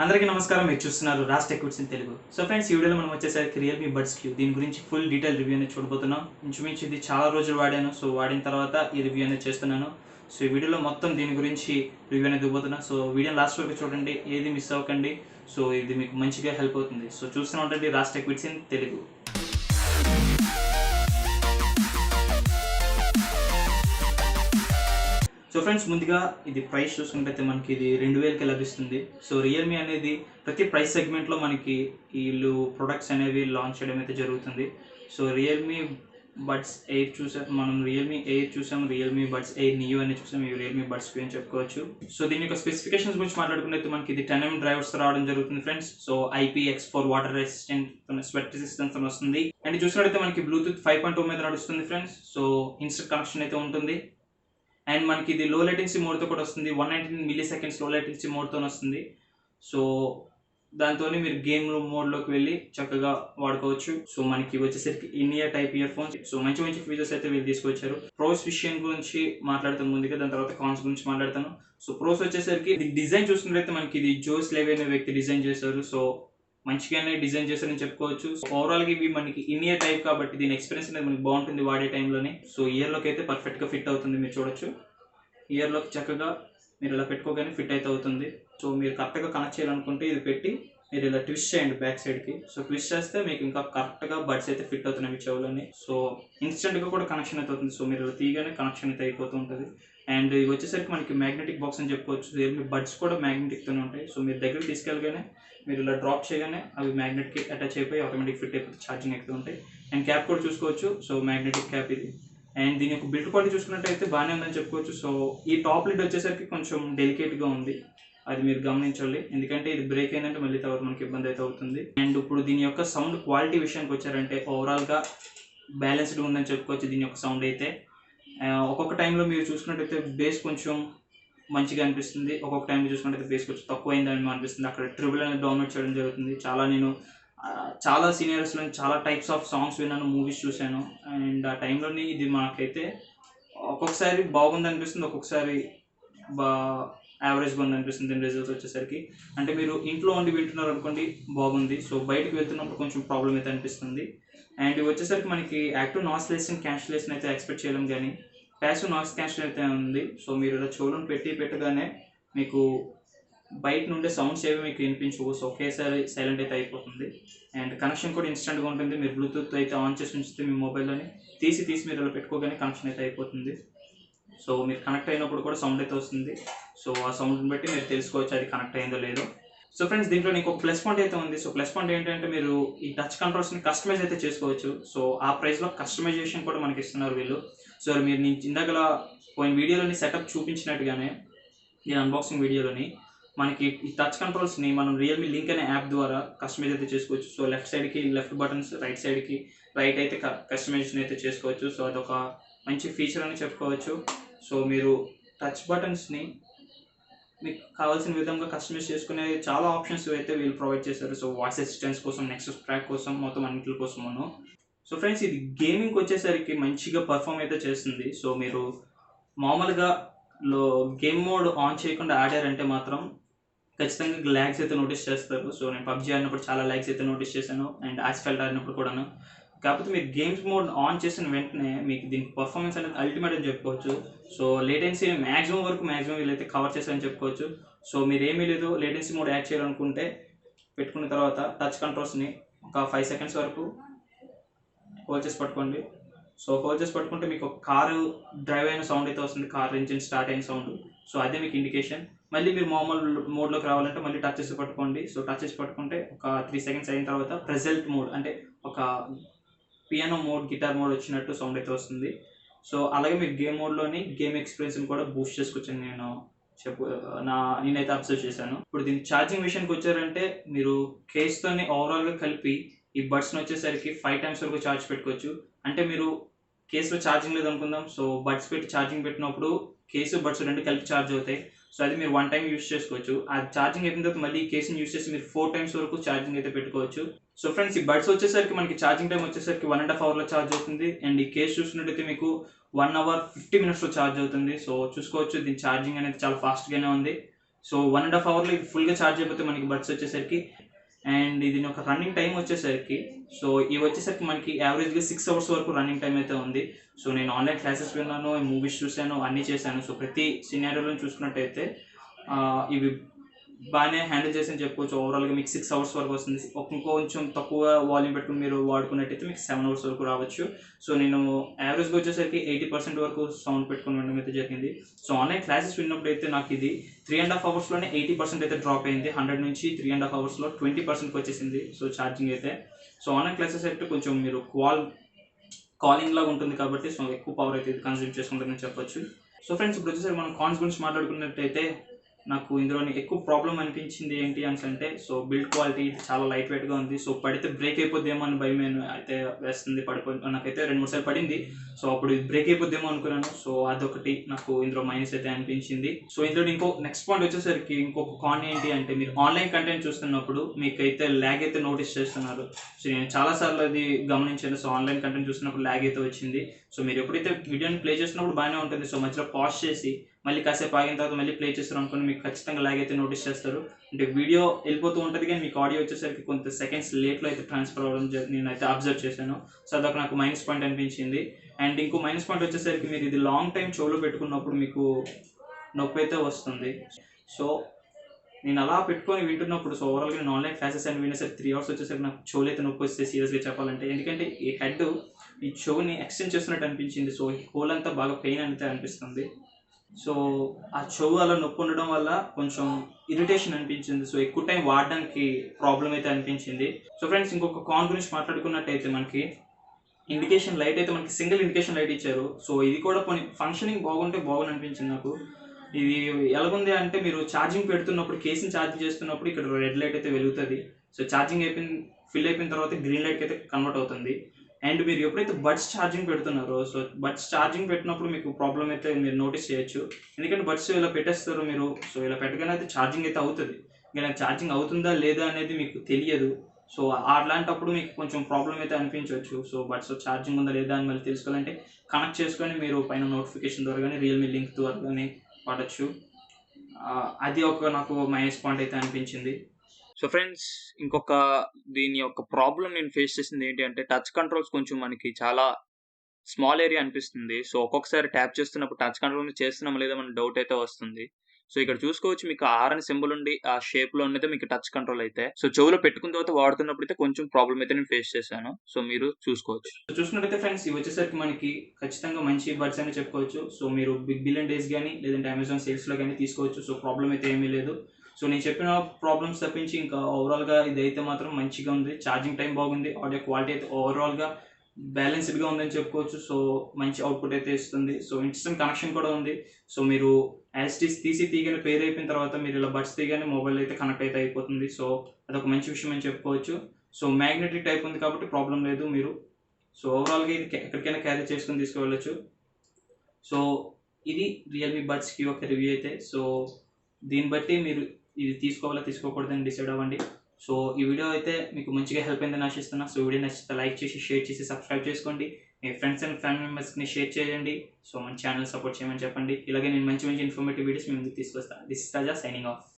అందరికీ నమస్కారం. మీరు చూస్తున్నారు Raj tech vids in Telugu. So friends, ఈ వీడియోలో మనం వచ్చేసరికి రియల్‌మీ బడ్స్ క్యూ దీని గురించి ఫుల్ డీటెయిల్ రివ్యూ అనేది చూడబోతున్నాం. ఇంచుమించు ఇది చాలా రోజులు వాడాను. సో వాడిన తర్వాత ఈ రివ్యూ అనేది చేస్తున్నాను. సో ఈ వీడియోలో మొత్తం దీని గురించి రివ్యూ అనేది ఇవ్వబోతున్నా. సో వీడియోని లాస్ట్ వరకు చూడండి, ఏది మిస్ అవ్వకండి. సో ఇది మీకు మంచిగా హెల్ప్ అవుతుంది. సో చూస్తూనే ఉండండి Raj tech vids in Telugu. So friends, ముందుగా ఇది ప్రైస్ చూసుకుంటే మనకి ఇది 2000కి లభిస్తుంది. సో రియల్మీ అనేది ప్రతి ప్రైస్ సెగ్మెంట్లో మనకి వీళ్ళు ప్రొడక్ట్స్ అనేవి లాంచ్ చేయడం అయితే జరుగుతుంది. సో రియల్మీ బడ్స్ ఎయిర్ చూసాం, మనం రియల్మీ ఎయిర్ చూసాం, రియల్మీ బడ్స్ ఎయిర్ నియో అని చూసాం, ఇవి రియల్మీ బడ్స్ క్యూ అని చెప్పుకోవచ్చు. సో దీని యొక్క స్పెసిఫికేషన్స్ గురించి మాట్లాడుకున్నట్టు మనకి ఇది 10mm డ్రైవర్స్ రావడం జరుగుతుంది friends. So IPX4 water resistant, sweat resistance వస్తుంది. అండ్ చూసినట్టయితే మనకి బ్లూటూత్ 5.2 మీద నడుస్తుంది ఫ్రెండ్స్. సో ఇన్స్టెంట్ కనెక్షన్ అయితే ఉంటుంది. అండ్ మనకి ఇది లో లేటెన్సీ మోడ్తో కూడా వస్తుంది. 119 మిల్లీ సెకండ్స్ లో లేటెన్సీ మోడ్తో వస్తుంది. సో దాంతో మీరు గేమ్ మోడ్లోకి వెళ్ళి చక్కగా వాడుకోవచ్చు. సో మనకి వచ్చేసరికి in year type ear phones. So మంచి మంచి ఫీచర్స్ అయితే వీళ్ళు తీసుకొచ్చారు. ప్రోస్ విషయం గురించి మాట్లాడతాను ముందుగా, దాని తర్వాత కాన్స్ గురించి మాట్లాడతాను. సో ప్రోస్ వచ్చేసరికి డిజైన్ చూసుకున్నట్లయితే మనకి ఇది జోస్ లెవీ అనే వ్యక్తి డిజైన్ చేశారు. సో మంచిగానే డిజైన్ చేశారని చెప్పుకోవచ్చు. ఓవరాల్గా ఇవి మనకి ఇన్ ఇయర్ టైప్ కాబట్టి దీని ఎక్స్పీరియన్స్ అనేది మనకి బాగుంటుంది వాడే టైంలోనే. సో ఇయర్లోకి అయితే పర్ఫెక్ట్గా ఫిట్ అవుతుంది. మీరు చూడొచ్చు, ఇయర్లోకి చక్కగా మీరు ఇలా పెట్టుకోగానే ఫిట్ అయితే అవుతుంది. సో మీరు కరెక్ట్గా కనెక్ట్ చేయాలనుకుంటే ఇది పెట్టి మీరు ఇలా ట్విస్ట్ చేయండి బ్యాక్ సైడ్కి. సో ట్విస్ట్ చేస్తే మీకు ఇంకా కరెక్ట్గా బడ్స్ అయితే ఫిట్ అవుతున్నాయి మీ చెవులని. సో ఇన్స్టెంట్గా కూడా కనెక్షన్ అయితే అవుతుంది. సో మీరు ఇలా తీయగానే కనెక్షన్ అయితే అయిపోతూ ఉంటుంది. అండ్ ఇవి వచ్చేసరికి మనకి మ్యాగ్నెటిక్ బాక్స్ అని చెప్పుకోవచ్చు. రియల్మీ బడ్స్ కూడా మ్యాగ్నెటిక్తోనే ఉంటాయి. సో మీరు దగ్గరికి తీసుకెళ్ళగానే మీరు ఇలా డ్రాప్ చేయగానే అవి మ్యాగ్నెట్కి అటాచ్ అయిపోయి ఆటోమేటిక్ ఫిట్ అయిపోయి ఛార్జింగ్ ఎక్కుతూ ఉంటాయి. అండ్ క్యాప్ కూడా చూసుకోవచ్చు. సో మ్యాగ్నెటిక్ క్యాప్ ఇది. అండ్ దీని యొక్క బిల్డ్ క్వాలిటీ చూసుకున్నట్టయితే బాగానే ఉందని చెప్పుకోవచ్చు. సో ఈ టాప్ లిడ్ వచ్చేసరికి కొంచెం డెలికేట్గా ఉంది, అది మీరు గమనించాలి. ఎందుకంటే ఇది బ్రేక్ అయిందంటే మళ్ళీ తర్వాత మనకి ఇబ్బంది అయితే అవుతుంది. అండ్ ఇప్పుడు దీని యొక్క సౌండ్ క్వాలిటీ విషయానికి వచ్చారంటే ఓవరాల్గా బ్యాలెన్స్డ్గా ఉందని చెప్పుకోవచ్చు దీని యొక్క సౌండ్ అయితే. ఒక్కొక్క టైంలో మీరు చూసుకున్నట్టయితే బేస్ కొంచెం మంచిగా అనిపిస్తుంది, ఒక్కొక్క టైంలో చూసుకున్నట్టయితే బేస్ కొంచెం తక్కువ అయిందని అనిపిస్తుంది. అక్కడ ట్రిబుల్ అనేది డౌన్లోడ్ చేయడం జరుగుతుంది. నేను చాలా సీనియర్స్లో చాలా టైప్స్ ఆఫ్ సాంగ్స్ విన్నాను, మూవీస్ చూశాను. అండ్ ఆ టైంలోని ఇది మాకైతే ఒక్కొక్కసారి బాగుంది అనిపిస్తుంది, ఒక్కొక్కసారి యావరేజ్గా ఉంది అనిపిస్తుంది దీని రిజల్ట్స్ వచ్చేసరికి. అంటే మీరు ఇంట్లో ఉండి వింటున్నారు అనుకోండి బాగుంది. సో బయటకు వెళ్తున్నప్పుడు కొంచెం ప్రాబ్లం అయితే అనిపిస్తుంది. అండ్ ఇవి వచ్చేసరికి మనకి యాక్టివ్ నాయిస్ క్యాన్సిలేషన్ అయితే ఎక్స్పెక్ట్ చేయలేం, కానీ ప్యాసివ్ నాయిస్ క్యాన్సిలేషన్ అయితే ఉంది. సో మీరు ఇలా చెవులను పెట్టగానే మీకు బయట నుండే సౌండ్స్ ఏవి మీకు వినిపించవు. సో ఒకేసారి సైలెంట్ అయితే అయిపోతుంది. అండ్ కనెక్షన్ కూడా ఇన్స్టెంట్గా ఉంటుంది. మీరు బ్లూటూత్ అయితే ఆన్ చేసి ఉంచితే మీ మొబైల్లోని తీసి మీరు ఇలా పెట్టుకోగానే కనెక్షన్ అయితే అయిపోతుంది. సో మీరు కనెక్ట్ అయినప్పుడు కూడా సౌండ్ అయితే వస్తుంది. సో ఆ సౌండ్ని బట్టి మీరు తెలుసుకోవచ్చు అది కనెక్ట్ అయిందో లేదో. సో ఫ్రెండ్స్, దీంట్లో నీకు ఒక ప్లస్ పాయింట్ అయితే ఉంది. సో ప్లస్ పాయింట్ ఏంటంటే మీరు ఈ టచ్ కంట్రోల్స్ని కస్టమైజ్ అయితే చేసుకోవచ్చు. సో ఆ ప్రైస్లో కస్టమైజేషన్ కూడా మనకి ఇస్తున్నారు వీళ్ళు. సో మీరు నేను ఇందాక పోయిన వీడియోలోని సెటప్ చూపించినట్టుగానే నేను అన్బాక్సింగ్ వీడియోలోని మనకి ఈ టచ్ కంట్రోల్స్ని మనం రియల్మీ లింక్ అనే యాప్ ద్వారా కస్టమైజ్ అయితే చేసుకోవచ్చు. సో లెఫ్ట్ సైడ్కి లెఫ్ట్ బటన్స్, రైట్ సైడ్కి రైట్ అయితే కస్టమైజేషన్ అయితే చేసుకోవచ్చు. సో అదొక మంచి ఫీచర్ అని చెప్పుకోవచ్చు. సో మీరు టచ్ బటన్స్ని మీకు కావాల్సిన విధంగా కస్టమైజ్ చేసుకునే చాలా ఆప్షన్స్ అయితే వీళ్ళు ప్రొవైడ్ చేశారు. సో వాయిస్ అసిస్టెన్స్ కోసం, నెక్సస్ ట్రాక్ కోసం, మొత్తం అన్నింటి కోసము. సో ఫ్రెండ్స్, ఇది గేమింగ్కి వచ్చేసరికి మంచిగా పర్ఫామ్ అయితే చేస్తుంది. సో మీరు మామూలుగా గేమ్ మోడ్ ఆన్ చేయకుండా ఆడారంటే మాత్రం ఖచ్చితంగా ల్యాగ్స్ అయితే నోటీస్ చేస్తారు. సో నేను పబ్జీ ఆడినప్పుడు చాలా ల్యాగ్స్ అయితే నోటీస్ చేశాను, అండ్ ఆస్ఫాల్ట్ ఆడినప్పుడు కూడాను. కాకపోతే మీరు గేమ్స్ మోడ్ ఆన్ చేసిన వెంటనే మీకు దీనికి పర్ఫార్మెన్స్ అనేది అల్టిమేట్ అని చెప్పుకోవచ్చు. సో లేటెన్సీ మ్యాక్సిమం వీళ్ళైతే కవర్ చేశారని చెప్పుకోవచ్చు. సో మీరు ఏమీ లేదు, లేటెన్సీ మోడ్ యాడ్ చేయాలనుకుంటే పెట్టుకున్న తర్వాత టచ్ కంట్రోల్స్ని ఒక 5 సెకండ్స్ వరకు హోల్డ్ చేసి పట్టుకోండి. సో హోల్డ్ చేసి పట్టుకుంటే మీకు ఒక కారు డ్రైవ్ అయిన సౌండ్ అయితే వస్తుంది, కార్ ఇంజిన్ స్టార్ట్ అయిన సౌండ్. సో అదే మీకు ఇండికేషన్. మళ్ళీ మీరు మామూలు మోడ్లోకి రావాలంటే మళ్ళీ టచ్ చేసి పట్టుకోండి. సో టచ్ చేసి పట్టుకుంటే ఒక 3 సెకండ్స్ అయిన తర్వాత ప్రెజెంట్ మోడ్, అంటే ఒక పియానో మోడ్, గిటార్ మోడ్ వచ్చినట్టు సౌండ్ అయితే వస్తుంది. సో అలాగే మీరు గేమ్ మోడ్లోని గేమ్ ఎక్స్పీరియన్స్ని కూడా బూస్ట్ చేసుకోవచ్చు నేనైతే అబ్జర్వ్ చేశాను. ఇప్పుడు దీని ఛార్జింగ్ విషయానికి వచ్చారంటే మీరు కేస్తోని ఓవరాల్గా కలిపి ఈ బడ్స్ని వచ్చేసరికి 5 times వరకు ఛార్జ్ పెట్టుకోవచ్చు. అంటే మీరు కేసులో ఛార్జింగ్ లేదు అనుకుందాం. సో బడ్స్ పెట్టి ఛార్జింగ్ పెట్టినప్పుడు కేసు బడ్స్ రెండు కలిపి ఛార్జ్ అవుతాయి. సో అది మీరు 1 time యూస్ చేసుకోవచ్చు. ఆ ఛార్జింగ్ అయిన తర్వాత మళ్ళీ ఈ కేసుని యూస్ చేసి మీరు 4 times వరకు ఛార్జింగ్ అయితే పెట్టుకోవచ్చు. సో ఫ్రెండ్స్, ఈ బడ్స్ వచ్చేసరికి మనకి ఛార్జింగ్ టైం వచ్చేసరికి 1.5 hourలో ఛార్జ్ అవుతుంది. అండ్ ఈ కేసు చూసినట్టయితే మీకు 1 hour 50 minutesలో ఛార్జ్ అవుతుంది. సో చూసుకోవచ్చు దీని ఛార్జింగ్ అనేది చాలా ఫాస్ట్గానే ఉంది. సో 1.5 అవర్లో ఇది ఫుల్గా ఛార్జ్ అయిపోతే మనకి బడ్స్ వచ్చేసరికి. అండ్ ఇది ఒక రన్నింగ్ టైం వచ్చేసరికి, సో ఇవి వచ్చేసరికి మనకి యావరేజ్గా 6 అవర్స్ వరకు రన్నింగ్ టైం అయితే ఉంది. సో నేను ఆన్లైన్ క్లాసెస్ విన్నాను, మూవీస్ చూశాను, అన్నీ చేశాను. సో ప్రతి సినారియోలో చూసుకున్నట్టయితే ఇవి బాగానే హ్యాండిల్ చేసి చెప్పుకోవచ్చు. ఓవరాల్గా మీకు 6 అవర్స్ వరకు వస్తుంది. ఇంకొంచెం తక్కువ వాల్యూమ్ పెట్టుకుని మీరు వాడుకున్నట్టయితే మీకు 7 అవర్స్ వరకు రావచ్చు. సో నేను యావరేజ్గా వచ్చేసరికి 80% వరకు సౌండ్ పెట్టుకుని వినడం అయితే జరిగింది. సో ఆన్లైన్ క్లాసెస్ విన్నప్పుడు అయితే నాకు ఇది 3.5 అవర్స్లోనే 80% అయితే డ్రాప్ అయింది. 100 నుంచి 3.5 అవర్స్లో 20%కి వచ్చేసింది. సో ఛార్జింగ్ అయితే. సో ఆన్లైన్ క్లాసెస్ అయితే కొంచెం మీరు కాలింగ్ లాగా ఉంటుంది కాబట్టి సో ఎక్కువ పవర్ అయితే ఇది కన్జ్యూమ్ చేసుకుంటుందని చెప్పొచ్చు. సో ఫ్రెండ్స్, ఇప్పుడు వచ్చేసరికి మనం కాన్స్ గురించి మాట్లాడుకున్నట్టయితే నాకు ఇందులోని ఎక్కువ ప్రాబ్లం అనిపించింది ఏంటి అంటే, సో బిల్డ్ క్వాలిటీ చాలా లైట్ వెయిట్గా ఉంది. సో పడితే బ్రేక్ అయిపోద్దేమో అని భయం అయితే వేస్తుంది. నాకైతే 2-3 సార్లు పడింది. సో అప్పుడు ఇది బ్రేక్ అయిపోద్దేమో అనుకున్నాను. సో అదొకటి నాకు ఇందులో మైనస్ అయితే అనిపించింది. సో ఇందులో నెక్స్ట్ పాయింట్ వచ్చేసరికి ఇంకొక కాన్ ఏంటి అంటే, మీరు ఆన్లైన్ కంటెంట్ చూస్తున్నప్పుడు మీకైతే ల్యాగ్ అయితే నోటీస్ చేస్తున్నారు. సో నేను చాలాసార్లు అది గమనించాను. సో ఆన్లైన్ కంటెంట్ చూస్తున్నప్పుడు ల్యాగ్ అయితే వచ్చింది. సో మీరు ఎప్పుడైతే వీడియోని ప్లే చేస్తున్నప్పుడు బాగానే ఉంటుంది. సో మధ్యలో పాజ్ చేసి మళ్ళీ కాసేపు ఆగిన తర్వాత మళ్ళీ ప్లే చేస్తారు అనుకోండి, మీకు ఖచ్చితంగా ల్యాగ్ అయితే నోటీస్ చేస్తారు. అంటే వీడియో వెళ్ళిపోతూ ఉంటుంది కానీ మీకు ఆడియో వచ్చేసరికి కొంత సెకండ్స్ లేట్లో అయితే ట్రాన్స్ఫర్ అవ్వడం నేనైతే అబ్జర్వ్ చేశాను. సో అదొక నాకు మైనస్ పాయింట్ అనిపించింది. అండ్ ఇంకో మైనస్ పాయింట్ వచ్చేసరికి మీరు ఇది లాంగ్ టైం చెవులో పెట్టుకున్నప్పుడు మీకు నొప్పి అయితే వస్తుంది. సో నేను అలా పెట్టుకొని వింటున్నప్పుడు, సో ఓవరాల్గా నేను ఆన్లైన్ క్లాసెస్ అని వినేసరికి 3 అవర్స్ వచ్చేసరికి నాకు చెవులు అయితే నొప్పి వస్తే సీరియస్గా చెప్పాలంటే. ఎందుకంటే ఈ హెడ్ ఈ చెవుని ఎక్స్టెండ్ చేస్తున్నట్టు అనిపించింది. సో ఈ హోల్ అంతా బాగా పెయిన్ అయితే అనిపిస్తుంది. సో ఆ చెవు అలా నొప్పి ఉండడం వల్ల కొంచెం ఇరిటేషన్ అనిపించింది. సో ఎక్కువ టైం వాడడానికి ప్రాబ్లం అయితే అనిపించింది. సో ఫ్రెండ్స్, ఇంకొక కాన్ గురించి మాట్లాడుకున్నట్టయితే మనకి ఇండికేషన్ లైట్ అయితే మనకి సింగిల్ ఇండికేషన్ లైట్ ఇచ్చారు. సో ఇది కూడా కొన్ని ఫంక్షనింగ్ బాగుంటే బాగుంది అనిపించింది నాకు. ఇది ఎలాగుంది అంటే, మీరు ఛార్జింగ్ పెడుతున్నప్పుడు, కేసుని ఛార్జింగ్ చేస్తున్నప్పుడు ఇక్కడ రెడ్ లైట్ అయితే వెలుగుతుంది. సో ఛార్జింగ్ ఫిల్ అయిపోయిన తర్వాత గ్రీన్ లైట్కి అయితే కన్వర్ట్ అవుతుంది. అండ్ మీరు ఎప్పుడైతే బడ్స్ ఛార్జింగ్ పెడుతున్నారో, సో బడ్స్ ఛార్జింగ్ పెట్టినప్పుడు మీకు ప్రాబ్లం అయితే మీరు నోటీస్ చేయొచ్చు. ఎందుకంటే బడ్స్ ఇలా పెట్టేస్తారు మీరు. సో ఇలా పెట్టగానే అయితే ఛార్జింగ్ అయితే అవుతుంది. ఇంకా ఛార్జింగ్ అవుతుందా లేదా అనేది మీకు తెలియదు. సో అలాంటప్పుడు మీకు కొంచెం ప్రాబ్లం అయితే అనిపించవచ్చు. సో బడ్స్ ఛార్జింగ్ ఉందా లేదా అని మళ్ళీ తెలుసుకోవాలంటే కనెక్ట్ చేసుకొని మీరు పైన నోటిఫికేషన్ ద్వారా కానీ రియల్మీ లింక్ ద్వారా కానీ వాడచ్చు. అది ఒక నాకు మైనస్ పాయింట్ అయితే అనిపించింది. సో ఫ్రెండ్స్, దీని యొక్క ప్రాబ్లం నేను ఫేస్ చేసింది ఏంటి అంటే, టచ్ కంట్రోల్స్ కొంచెం మనకి చాలా స్మాల్ ఏరియా అనిపిస్తుంది. సో ఒక్కొక్కసారి ట్యాప్ చేస్తున్నప్పుడు టచ్ కంట్రోల్ చేస్తున్నాం లేదా మన డౌట్ అయితే వస్తుంది. సో ఇక్కడ చూసుకోవచ్చు, మీకు ఆర్ అని సింబల్ ఉండి ఆ షేప్ లో ఉన్నదే మీకు టచ్ కంట్రోల్ అయితే. సో చెవులో పెట్టుకున్న తర్వాత వాడుతున్నప్పుడు అయితే కొంచెం ప్రాబ్లం అయితే నేను ఫేస్ చేశాను. సో మీరు చూసుకోవచ్చు. సో చూసుకున్నట్టయితే ఫ్రెండ్స్, ఇవి వచ్చేసరికి మనకి ఖచ్చితంగా మంచి బడ్స్ అని చెప్పుకోవచ్చు. సో మీరు బిగ్ బిలియన్ డేస్ కానీ లేదంటే అమెజాన్ సేల్స్ లో కానీ తీసుకోవచ్చు. సో ప్రాబ్లం అయితే ఏమీ లేదు. సో నేను చెప్పిన ప్రాబ్లమ్స్ తప్పించి ఇంకా ఓవరాల్గా ఇదైతే మాత్రం మంచిగా ఉంది. ఛార్జింగ్ టైం బాగుంది. ఆడియో క్వాలిటీ అయితే ఓవరాల్గా బ్యాలెన్స్డ్గా ఉందని చెప్పుకోవచ్చు. సో మంచి అవుట్పుట్ అయితే ఇస్తుంది. సో ఇన్స్టెంట్ కనెక్షన్ కూడా ఉంది. సో మీరు యాస్టీస్ తీయగానే పేర్ అయిపోయిన తర్వాత మీరు ఇలా బడ్స్ తీయగానే మొబైల్ అయితే కనెక్ట్ అయితే అయిపోతుంది. సో అదొక మంచి విషయం అని చెప్పుకోవచ్చు. సో మ్యాగ్నెటిక్ టైప్ ఉంది కాబట్టి ప్రాబ్లం లేదు. మీరు సో ఓవరాల్గా ఇది ఎక్కడికైనా క్యారీ చేసుకుని తీసుకువెళ్ళచ్చు. సో ఇది రియల్మీ బడ్స్కి ఒక రివ్యూ అయితే. సో దీన్ని బట్టి మీరు ఇది తీసుకోవాలా తీసుకోకూడదని డిసైడ్ అవ్వండి. సో ఈ వీడియో అయితే మీకు మంచిగా హెల్ప్ అయిందని ఆశిస్తున్నా. సో వీడియో నచ్చితే లైక్ చేసి, షేర్ చేసి, సబ్స్క్రైబ్ చేసుకోండి. మీ ఫ్రెండ్స్ అండ్ ఫ్యామిలీ మెంబర్స్ని షేర్ చేయండి. సో మన ఛానల్ సపోర్ట్ చేయమని చెప్పండి. ఇలాగే నేను మంచి ఇన్ఫర్మేటివ్ వీడియోస్ మీ ముందుకు తీసుకొస్తాను. దిస్ ఇస్ తాజా సైనింగ్ ఆఫ్.